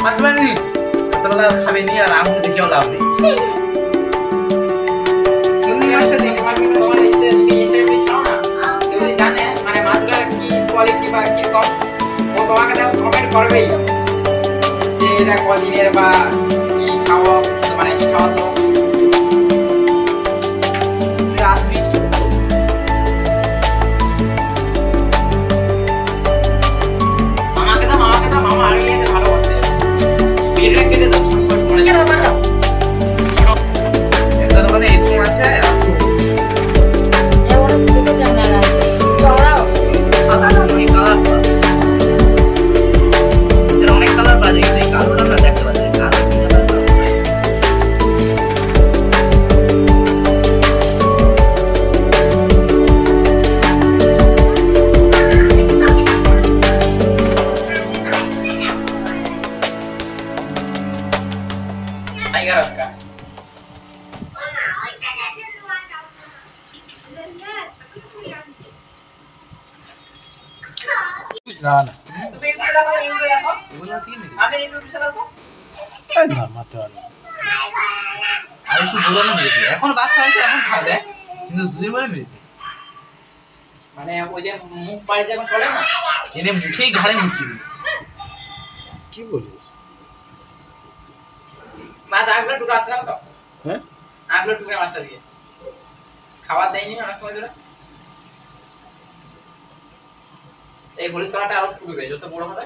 থাকবে নি তোমরা খাবে নি আর আঙুল দেখেও লাভ নেই চুন্নি মাছটা দেখি তোমার এসে হিসেবে ছাও না তুমি জানে মানে মাছগুলোর কি কোয়ালিটি বা কি কম ও তোমাকে কমেন্ট করবেই যে এটা কদিনের বা কি খাওয়া মানে কি খাওয়া তো তুই আসবি মামা আগে এসে ভালো করতে ভিডিও কেটে দাও সব মনে কেন বাঁচাও একটা দোকানে এরকম আছে এবার দুটো জানালা চড়াও সাদা না নয় কালার এর অনেক কালার পাওয়া যায় কিন্তু এই কালোটা না দেখতে পাচ্ছি কালো কি কালার टाइगर उसका कुछ ना ना तो पेट में लगा बोला तीन आप एक रुपए चला तो না মারতে পারবো আর একটু বলো না মেরে এখন বাচ্চা হয়েছে এখন খাবে কিন্তু দুদিন পরে মেরে মানে ওই যে মুখ পাড়ে যখন চলে না এনে মুখেই ঘাড়ে মুখ দিবি কি বলি মাছ আগলে টুকরা আছে না তো হ্যাঁ আগলে টুকরা মাছ আছে খাবার দেয়নি অনেক সময় ধরে এই হলুদ কালারটা আরো ফুটবে যত বড় হবে